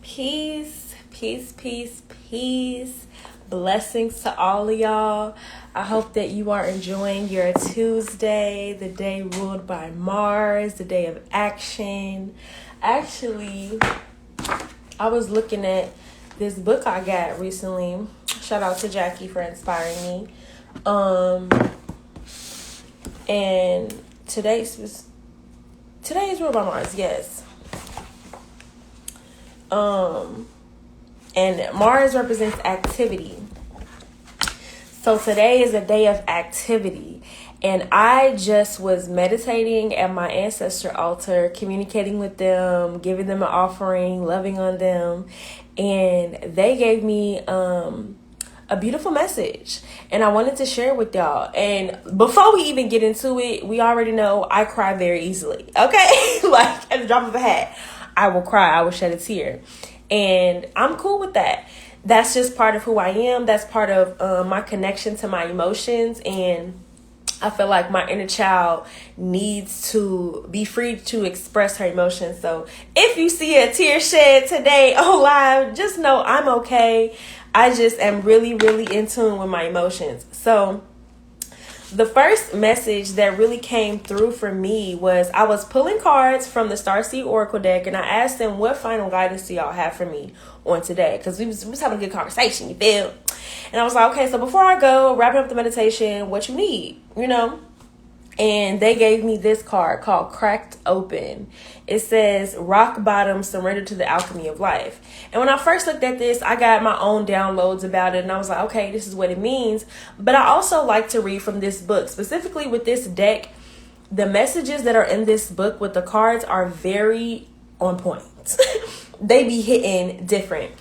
Peace, peace, peace, peace. Blessings to all of y'all. I hope that you are enjoying your Tuesday, the day ruled by Mars, the day of action. Actually, I was looking at this book I got recently. Shout out to Jackie for inspiring me. And today's ruled by Mars, yes. And Mars represents activity. So today is a day of activity. And I just was meditating at my ancestor altar, communicating with them, giving them an offering, loving on them. And they gave me a beautiful message. And I wanted to share it with y'all. And before we even get into it, we already know I cry very easily. Okay? Like at the drop of a hat, I will cry. I will shed a tear. And I'm cool with that. That's just part of who I am. That's part of my connection to my emotions. And I feel like my inner child needs to be free to express her emotions. So if you see a tear shed today on live, just know I'm okay. I just am really, really in tune with my emotions. So the first message that really came through for me was I was pulling cards from the Starseed Oracle deck, and I asked them, what final guidance do y'all have for me on today? Because we was having a good conversation, you feel? And I was like, okay, so before I go, wrapping up the meditation, what you need, And they gave me this card called Cracked Open. It says, rock bottom, surrender to the alchemy of life. And when I first looked at this, I got my own downloads about it. And I was like, okay, this is what it means. But I also like to read from this book. Specifically with this deck, the messages that are in this book with the cards are very on point. They be hitting different.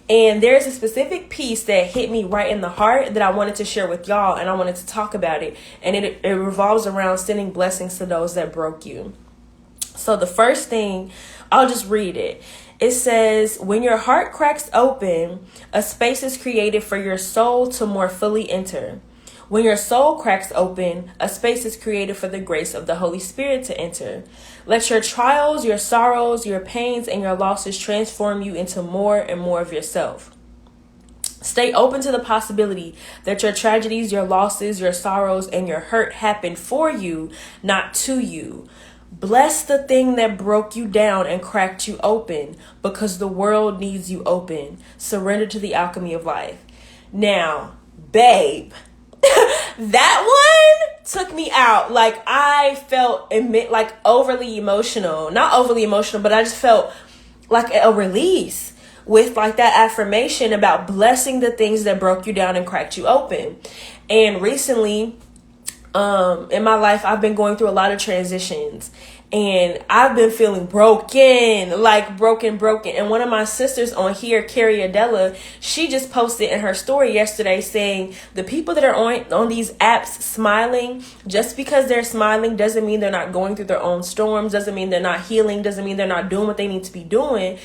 And there's a specific piece that hit me right in the heart that I wanted to share with y'all, and I wanted to talk about it. And it revolves around sending blessings to those that broke you. So the first thing, I'll just read it. It says, when your heart cracks open, a space is created for your soul to more fully enter. When your soul cracks open, a space is created for the grace of the Holy Spirit to enter. Let your trials, your sorrows, your pains, and your losses transform you into more and more of yourself. Stay open to the possibility that your tragedies, your losses, your sorrows, and your hurt happen for you, not to you. Bless the thing that broke you down and cracked you open, because the world needs you open. Surrender to the alchemy of life. Now, babe, that one took me out. Like, I felt like overly emotional. Not overly emotional, but I just felt like a release with like that affirmation about blessing the things that broke you down and cracked you open. And recently, in my life, I've been going through a lot of transitions. And I've been feeling broken, like broken. And one of my sisters on here, Carrie Adela, she just posted in her story yesterday saying the people that are on these apps smiling, just because they're smiling doesn't mean they're not going through their own storms, doesn't mean they're not healing, doesn't mean they're not doing what they need to be doing.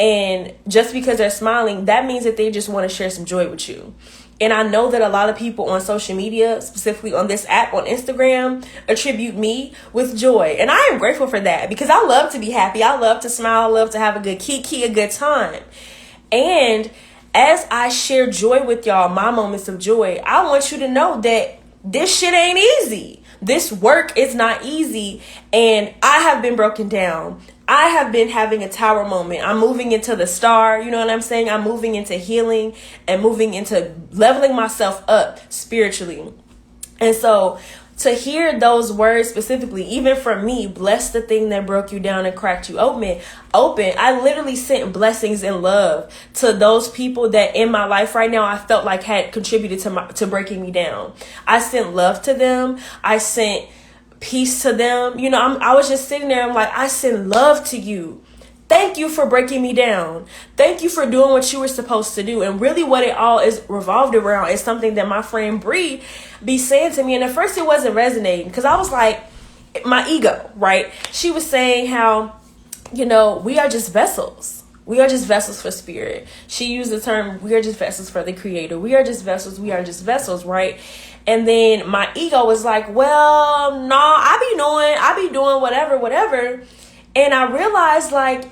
And just because they're smiling, that means that they just want to share some joy with you. And I know that a lot of people on social media, specifically on this app, on Instagram, attribute me with joy. And I am grateful for that because I love to be happy. I love to smile. I love to have a good kiki, a good time. And as I share joy with y'all, my moments of joy, I want you to know that this shit ain't easy. This work is not easy. And I have been broken down. I have been having a tower moment. I'm moving into the star. You know what I'm saying? I'm moving into healing and moving into leveling myself up spiritually. And so to hear those words specifically, even from me, bless the thing that broke you down and cracked you open. I literally sent blessings and love to those people that in my life right now I felt like had contributed to breaking me down. I sent love to them. I sent peace to them. I was just sitting there. I'm like, I send love to you. Thank you for breaking me down. Thank you for doing what you were supposed to do. And really what it all is revolved around is something that my friend Bree be saying to me. And at first it wasn't resonating because I was like, my ego, right? She was saying how, we are just vessels. We are just vessels for spirit. She used the term, we are just vessels for the creator. We are just vessels. We are just vessels, right? And then my ego was like, well, no, I be doing whatever. And I realized, like,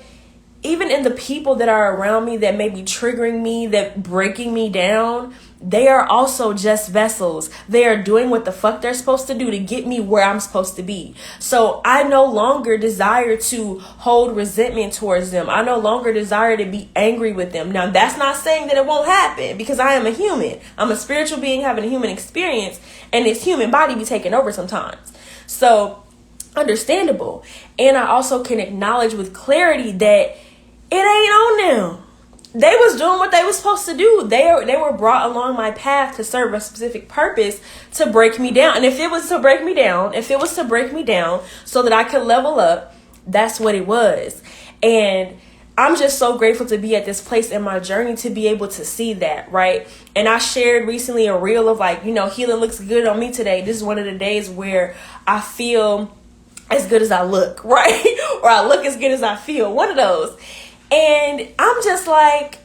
even in the people that are around me that may be triggering me, that breaking me down, they are also just vessels. They are doing what the fuck they're supposed to do to get me where I'm supposed to be. So I no longer desire to hold resentment towards them. I no longer desire to be angry with them. Now, that's not saying that it won't happen, because I am a human. I'm a spiritual being having a human experience, and this human body be taking over sometimes. So understandable. And I also can acknowledge with clarity that it ain't on them. They was doing what they was supposed to do. They were brought along my path to serve a specific purpose, to break me down. And if it was to break me down so that I could level up, that's what it was. And I'm just so grateful to be at this place in my journey to be able to see that, right? And I shared recently a reel of like, healing looks good on me today. This is one of the days where I feel as good as I look, right? Or I look as good as I feel. One of those. And I'm just like,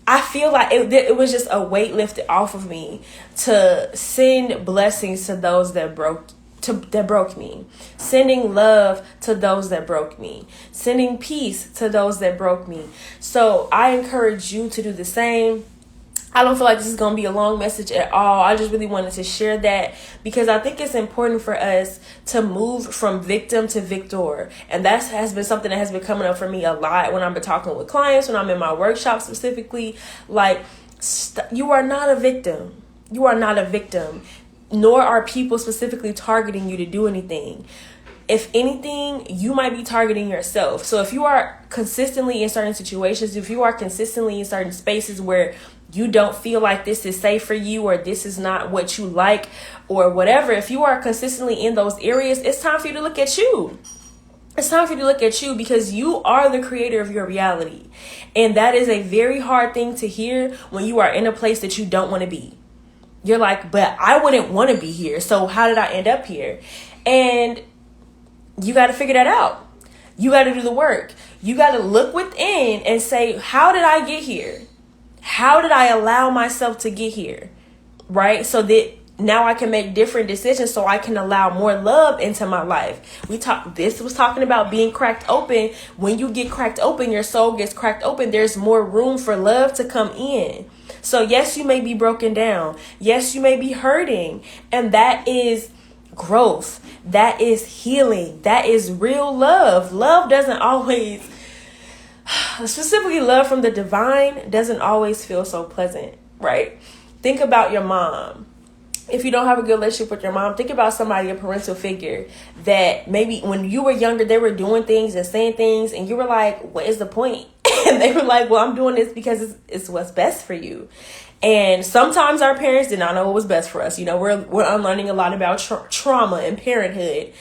I feel like it was just a weight lifted off of me to send blessings to those that broke me, sending love to those that broke me, sending peace to those that broke me. So I encourage you to do the same. I don't feel like this is going to be a long message at all. I just really wanted to share that because I think it's important for us to move from victim to victor. And that has been something that has been coming up for me a lot when I've been talking with clients, when I'm in my workshop specifically. Like, you are not a victim. You are not a victim, nor are people specifically targeting you to do anything. If anything, you might be targeting yourself. So if you are consistently in certain situations, if you are consistently in certain spaces where you don't feel like this is safe for you, or this is not what you like, or whatever, if you are consistently in those areas, it's time for you to look at you. It's time for you to look at you, because you are the creator of your reality. And that is a very hard thing to hear when you are in a place that you don't want to be. You're like, but I wouldn't want to be here. So how did I end up here? And you got to figure that out. You got to do the work. You got to look within and say, how did I get here? How did I allow myself to get here? Right? So that now I can make different decisions, so I can allow more love into my life. This was talking about being cracked open. When you get cracked open, your soul gets cracked open. There's more room for love to come in. So yes, you may be broken down. Yes, you may be hurting. And that is growth. That is healing. That is real love. Love doesn't always, specifically love from the divine, doesn't always feel so pleasant, right? Think about your mom. If you don't have a good relationship with your mom, think about somebody, a parental figure, that maybe when you were younger, they were doing things and saying things, and you were like, what is the point? And they were like, well, I'm doing this because it's what's best for you. And sometimes our parents did not know what was best for us. We're unlearning a lot about trauma and parenthood.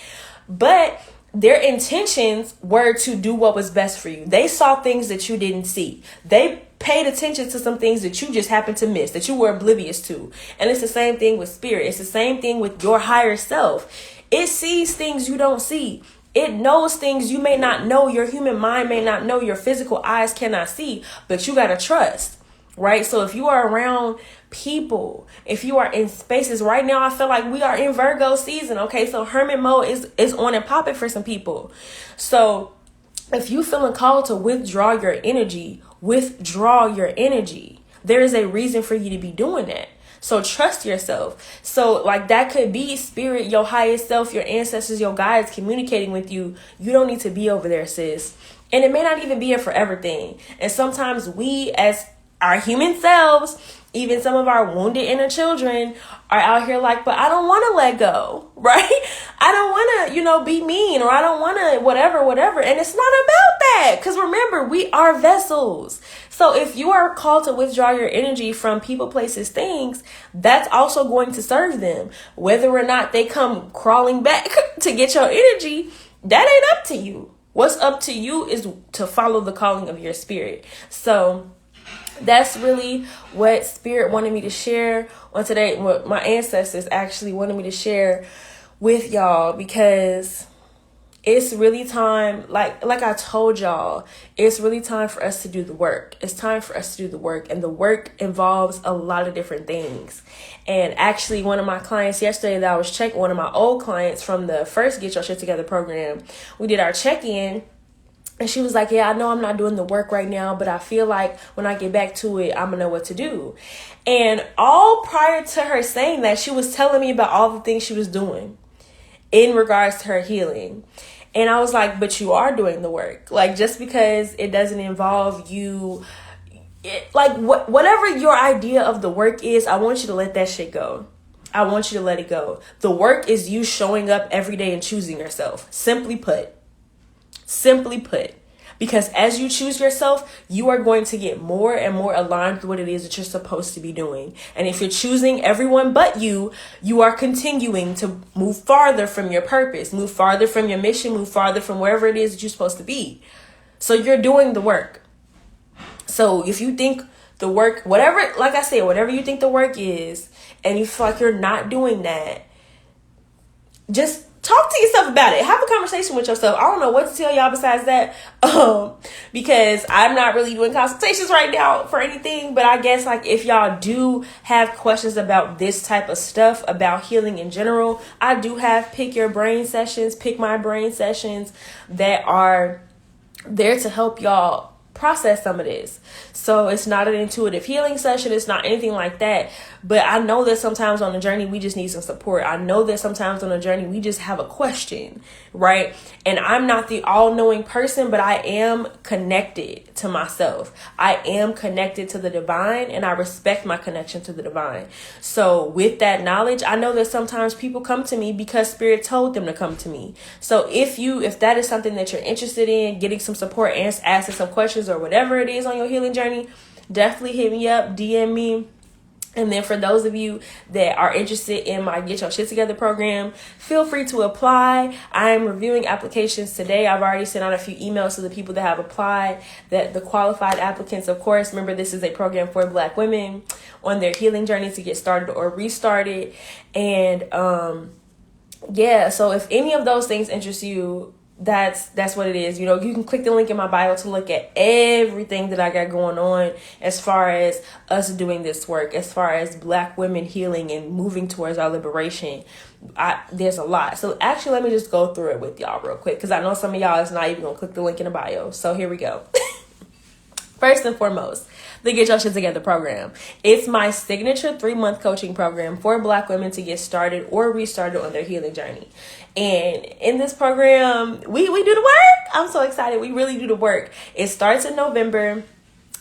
But their intentions were to do what was best for you. They saw things that you didn't see. They paid attention to some things that you just happened to miss, that you were oblivious to. And it's the same thing with spirit. It's the same thing with your higher self. It sees things you don't see. It knows things you may not know. Your human mind may not know. Your physical eyes cannot see, but you got to trust, right? So if you are around people, if you are in spaces right now, I feel like we are in Virgo season. Okay. So hermit mode is on and popping for some people. So if you feeling called to withdraw your energy, there is a reason for you to be doing that. So trust yourself. So like that could be spirit, your highest self, your ancestors, your guides communicating with you. You don't need to be over there, sis. And it may not even be a forever thing. And sometimes we, as our human selves, even some of our wounded inner children, are out here like, but I don't want to let go, right? I don't want to, be mean, or I don't want to whatever. And it's not about that, because remember, we are vessels. So if you are called to withdraw your energy from people, places, things, that's also going to serve them. Whether or not they come crawling back to get your energy, that ain't up to you. What's up to you is to follow the calling of your spirit. So that's really what spirit wanted me to share on today. What my ancestors actually wanted me to share with y'all, because it's really time, like I told y'all, it's really time for us to do the work. It's time for us to do the work. And the work involves a lot of different things. And actually, one of my clients yesterday that I was checking, one of my old clients from the first Get Your Shit Together program, we did our check-in. And she was like, yeah, I know I'm not doing the work right now, but I feel like when I get back to it, I'm going to know what to do. And all prior to her saying that, she was telling me about all the things she was doing in regards to her healing. And I was like, but you are doing the work. Like, just because it doesn't involve you, whatever your idea of the work is, I want you to let that shit go. I want you to let it go. The work is you showing up every day and choosing yourself. Simply put. Because as you choose yourself, you are going to get more and more aligned with what it is that you're supposed to be doing. And if you're choosing everyone but you, you are continuing to move farther from your purpose, move farther from your mission, move farther from wherever it is that you're supposed to be. So you're doing the work. So if you think the work, whatever, like I said, whatever you think the work is, and you feel like you're not doing that, just talk to yourself about it. Have a conversation with yourself. I don't know what to tell y'all besides that, because I'm not really doing consultations right now for anything. But I guess, like, if y'all do have questions about this type of stuff, about healing in general, I do have Pick My Brain sessions that are there to help y'all process some of this. So it's not an intuitive healing session. It's not anything like that. But I know that sometimes on the journey, we just need some support. I know that sometimes on the journey, we just have a question, right? And I'm not the all-knowing person, but I am connected to myself. I am connected to the divine, and I respect my connection to the divine. So with that knowledge, I know that sometimes people come to me because Spirit told them to come to me. So if that is something that you're interested in, getting some support and asking some questions or whatever it is on your healing journey, definitely hit me up, DM me. And then for those of you that are interested in my Get Your Shit Together program, feel free to apply. I'm reviewing applications today. I've already sent out a few emails to the people that have applied, that the qualified applicants, of course. Remember, this is a program for Black women on their healing journey to get started or restarted. And yeah, so if any of those things interest you, that's what it is. You know, you can click the link in my bio to look at everything that I got going on as far as us doing this work, as far as Black women healing and moving towards our liberation. There's a lot. So actually, let me just go through it with y'all real quick, because I know some of y'all is not even gonna click the link in the bio. So here we go. First and foremost, the Get Your Shit Together program. It's my signature 3-month coaching program for Black women to get started or restarted on their healing journey. And in this program, we do the work. I'm so excited. We really do the work. It starts in November.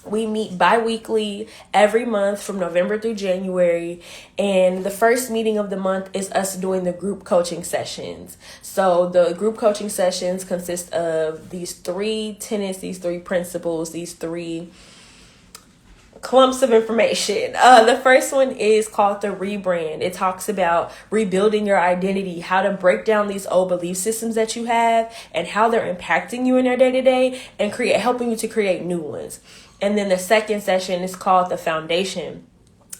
We meet bi-weekly every month from November through January. And the first meeting of the month is us doing the group coaching sessions. So the group coaching sessions consist of these 3 tenets, these 3 principles, these 3 clumps of information. The first one is called the rebrand. It talks about rebuilding your identity, how to break down these old belief systems that you have and how they're impacting you in your day-to-day, and helping you to create new ones. And then the second session is called the foundation.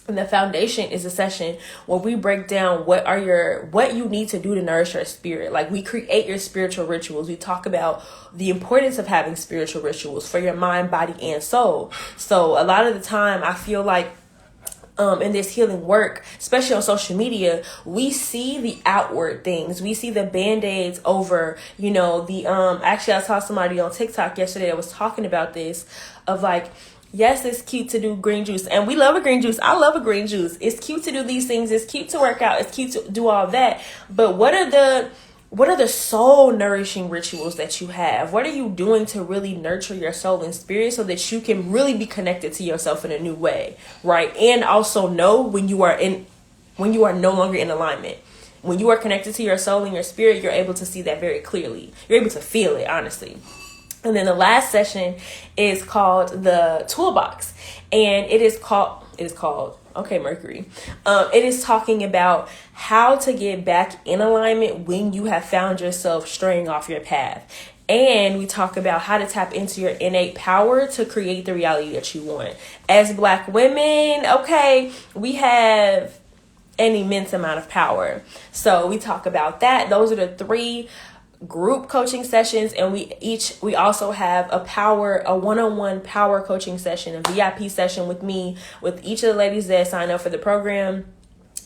And the foundation is a session where we break down what you need to do to nourish your spirit. Like, we create your spiritual rituals. We talk about the importance of having spiritual rituals for your mind, body, and soul. So a lot of the time, I feel like in this healing work, especially on social media, we see the outward things. We see the band-aids over, actually I saw somebody on TikTok yesterday that was talking about this, of like, yes, it's cute to do green juice, and we love a green juice. I love a green juice. It's cute to do these things. It's cute to work out. It's cute to do all that. But what are the soul nourishing rituals that you have? What are you doing to really nurture your soul and spirit so that you can really be connected to yourself in a new way, right? And also know when you are no longer in alignment. When you are connected to your soul and your spirit, you're able to see that very clearly. You're able to feel it, honestly. And then the last session is called the toolbox, and it is called, okay, Mercury. It is talking about how to get back in alignment when you have found yourself straying off your path. And we talk about how to tap into your innate power to create the reality that you want. As Black women, okay, we have an immense amount of power. So we talk about that. Those are the 3 group coaching sessions, and we also have a one-on-one power coaching session, a VIP session with me, with each of the ladies that sign up for the program.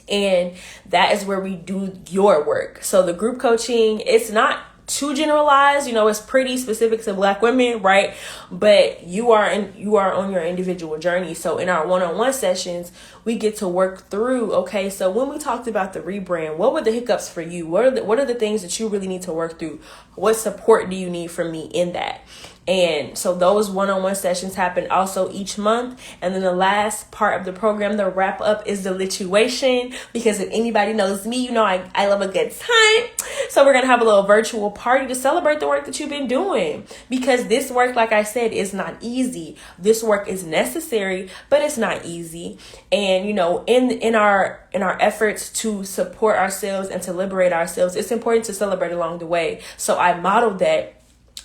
And that is where we do your work. So the group coaching, it's not too generalized. You know, it's pretty specific to Black women, right? But you are on your individual journey. So in our one-on-one sessions, we get to work through, okay, so when we talked about the rebrand, what were the hiccups for you? What are the things that you really need to work through? What support do you need from me in that? And so those one-on-one sessions happen also each month. And then the last part of the program, the wrap up, is the lituation, because if anybody knows me, you know I love a good time. So we're going to have a little virtual party to celebrate the work that you've been doing, because this work, like I said, is not easy. This work is necessary, but it's not easy. And, you know, in our efforts to support ourselves and to liberate ourselves, it's important to celebrate along the way. So I modeled that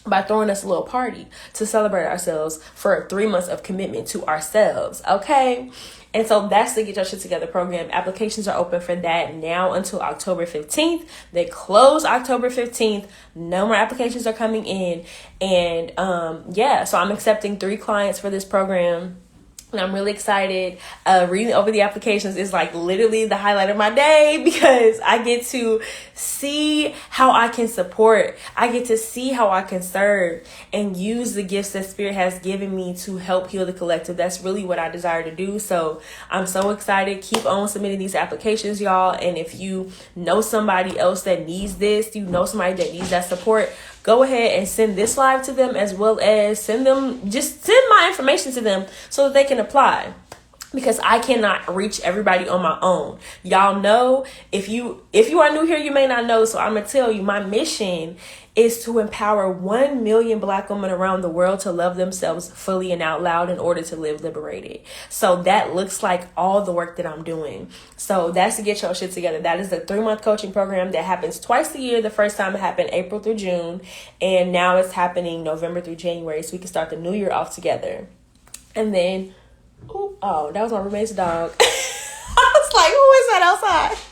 by throwing us a little party to celebrate ourselves for 3 months of commitment to ourselves. Okay. And so that's the Get Your Shit Together program. Applications are open for that now until October 15th. They close October 15th. No more applications are coming in. And so I'm accepting 3 clients for this program. And I'm really excited. Reading over the applications is like literally the highlight of my day, because I get to see how I can support. I get to see how I can serve and use the gifts that Spirit has given me to help heal the collective. That's really what I desire to do. So I'm so excited. Keep on submitting these applications, y'all. And if you know somebody else that needs this, you know somebody that needs that support, go ahead and send this live to them, as well as send my information to them so that they can apply, because I cannot reach everybody on my own. Y'all know, if you are new here, you may not know. So I'm going to tell you, my mission is to empower 1 million Black women around the world to love themselves fully and out loud in order to live liberated. So that looks like all the work that I'm doing. So that's to Get Your Shit Together. That is the 3-month coaching program that happens twice a year. The first time it happened April through June, and now it's happening November through January, so we can start the new year off together. And then, that was my roommate's dog. I was like, who is that outside?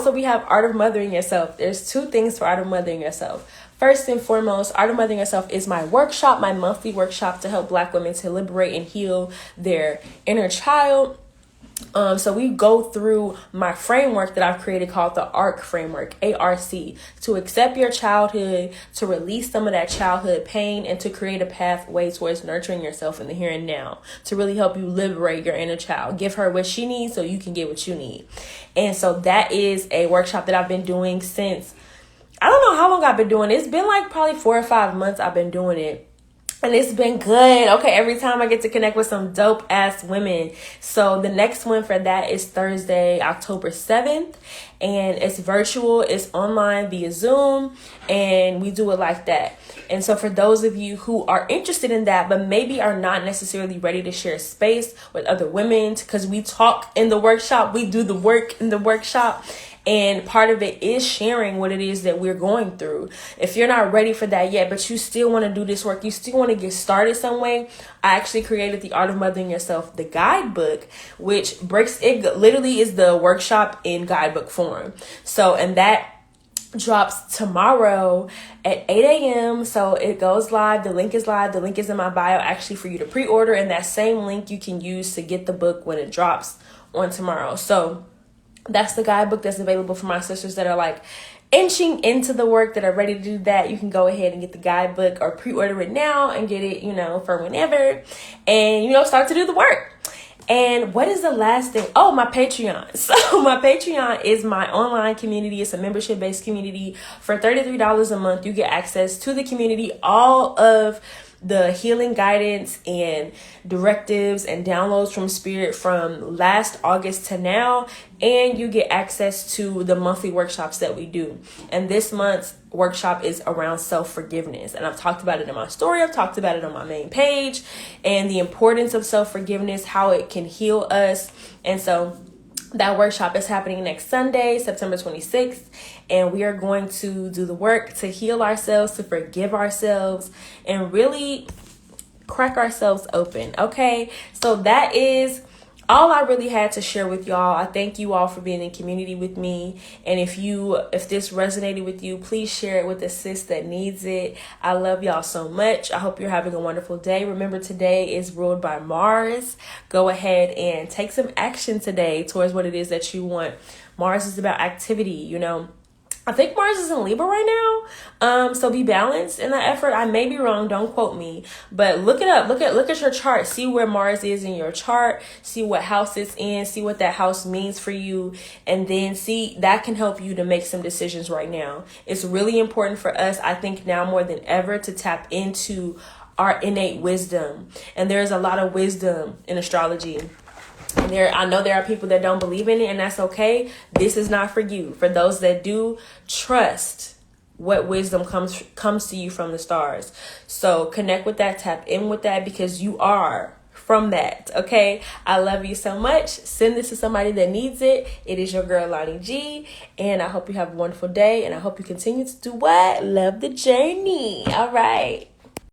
So we have Art of Mothering Yourself. There's 2 things for Art of Mothering Yourself. First and foremost, Art of Mothering Yourself is my workshop, my monthly workshop to help Black women to liberate and heal their inner child. So we go through my framework that I've created called the ARC framework, ARC, to accept your childhood, to release some of that childhood pain, and to create a pathway towards nurturing yourself in the here and now, to really help you liberate your inner child. Give her what she needs so you can get what you need. And so that is a workshop that I've been doing since, I don't know how long I've been doing it. It's been like probably 4 or 5 months I've been doing it. And it's been good. Okay, every time I get to connect with some dope ass women. So the next one for that is Thursday, October 7th. And it's virtual, it's online via Zoom, and we do it like that. And so for those of you who are interested in that, but maybe are not necessarily ready to share space with other women, because we talk in the workshop, we do the work in the workshop. And part of it is sharing what it is that we're going through. If you're not ready for that yet, but you still want to do this work, you still want to get started some way, I actually created the Art of Mothering Yourself, the guidebook, which it literally is the workshop in guidebook form. So, and that drops tomorrow at 8 a.m. So it goes live. The link is live. The link is in my bio actually for you to pre-order. And that same link you can use to get the book when it drops on tomorrow. So that's the guidebook that's available for my sisters that are like inching into the work, that are ready to do that. You can go ahead and get the guidebook or pre-order it now and get it, for whenever, and, start to do the work. And what is the last thing? Oh, my Patreon. So my Patreon is my online community. It's a membership-based community. For $33 a month, you get access to the community, all of the healing guidance and directives and downloads from Spirit from last August to now. And you get access to the monthly workshops that we do. And this month's workshop is around self-forgiveness. And I've talked about it in my story. I've talked about it on my main page, and the importance of self-forgiveness, how it can heal us. And so that workshop is happening next Sunday, September 26th, and we are going to do the work to heal ourselves, to forgive ourselves, and really crack ourselves open, okay? So that is all I really had to share with y'all. I thank you all for being in community with me. And if this resonated with you, please share it with a sis that needs it. I love y'all so much. I hope you're having a wonderful day. Remember, today is ruled by Mars. Go ahead and take some action today towards what it is that you want. Mars is about activity, I think Mars is in Libra right now. So be balanced in that effort. I may be wrong, don't quote me, but look it up. Look at your chart. See where Mars is in your chart. See what house it's in. See what that house means for you. And then see, that can help you to make some decisions right now. It's really important for us, I think now more than ever, to tap into our innate wisdom. And there's a lot of wisdom in astrology. I know there are people that don't believe in it, and that's okay. This is not for you. For those that do, trust what wisdom comes to you from the stars. So connect with that, tap in with that, because you are from that. Okay, I love you so much. Send this to somebody that needs it. It is your girl Lonnie G, and I hope you have a wonderful day, and I hope you continue to do what? Love the journey. All right.